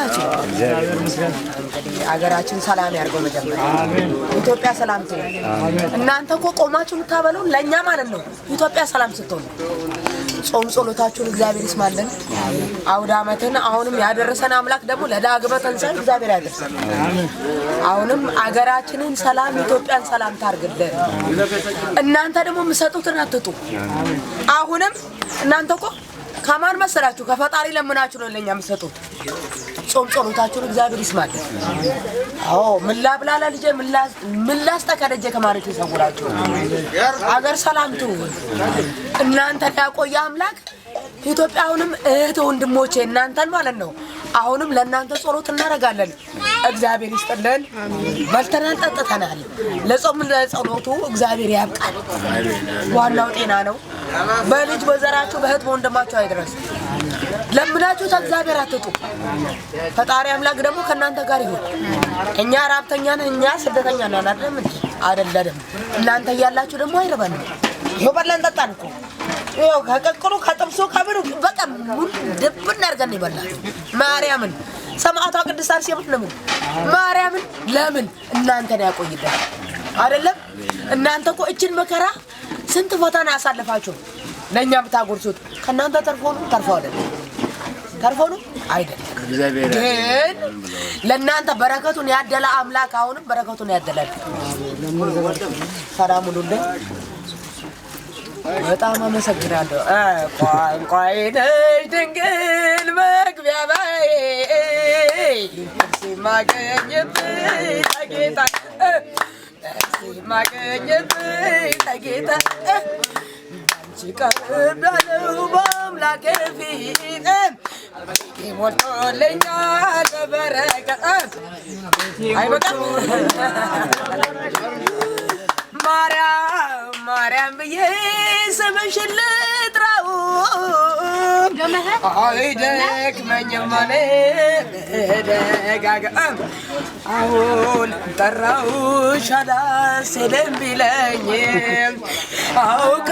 ናችሁ? እንግዲህ አገራችን ሰላም ያርገው መጀመሪያ አሜን። ኢትዮጵያ ሰላም ትሁን። እናንተ እኮ ቆማችሁ የምታበሉ ለኛ ማለት ነው። ኢትዮጵያ ሰላም ስትሆን ጾም ጸሎታችሁን እግዚአብሔር ይስማልን። አውደ ዓመትን አሁንም ያደረሰን አምላክ ደግሞ ለዳግመ ትንሣኤ እግዚአብሔር ያደርሰን። አሁንም አገራችንን ሰላም ኢትዮጵያን ሰላም ታርግልን። እናንተ ደግሞ የምትሰጡትን አትጡ። አሁንም እናንተ እኮ ከማን መሰላችሁ? ከፈጣሪ ለምናችሁ ነው ለኛ የምትሰጡት። ጾም ጸሎታችሁን እግዚአብሔር ይስማልን። አዎ ምላብላላ ልጄ ምላስተከደጀ ከማለት ይሰውራችሁ። አገር ሰላም ትሁን። እናንተ ያቆየ አምላክ ኢትዮጵያውንም እህት ወንድሞቼ እናንተን ማለት ነው አሁንም ለእናንተ ጸሎት እናደርጋለን። እግዚአብሔር ይስጥልን። በልተናል ጠጥተናል። ለጾም ለጸሎቱ እግዚአብሔር ያብቃል። ዋናው ጤና ነው። በልጅ በዘራችሁ በእህት ወንድማችሁ አይድረስ። ለምናችሁ እግዚአብሔር አትጡ። ፈጣሪ አምላክ ደግሞ ከእናንተ ጋር ይሁን። እኛ ራብተኛ ነን፣ እኛ ስደተኛ ነን አይደለም። እናንተ እያላችሁ ደግሞ አይረባንም። ይኸው በላን ጠጣን እኮ ይኸው ከቀቅሉ ከጥብሱ ከብሩ በቃ ድብን አድርገን ይበላል። ማርያምን ሰማዕቷ ቅድስት አርሴማ ለምን ማርያምን ለምን እናንተን ያቆይልን አይደለም። እናንተ እኮ እችን መከራ ስንት ፈተና ያሳልፋችሁ ለኛ ብታጎርሱት ከናንተ ተርፎ አይደለም እግዚአብሔር ግን ለናንተ በረከቱን ያደለ አምላክ አሁንም በረከቱን ያደላል። ሰላም ሁሉልኝ። በጣም አመሰግናለሁ። ቋንቋዬ ነሽ ድንግል መግቢያ ባዬ ሲማገኝብኝ ተጌታ ሲማገኝብኝ ተጌታ አንቺ ቀርቤያለሁ በአምላኬ ፊት ሞልቶልኛል በበረከት አይበቃም። ማርያም ብዬ ስምሽን ልጥራው አይደክመኝም ደጋግም አሁን ጠራሁሽ አላስልም ቢለኝም አውቅ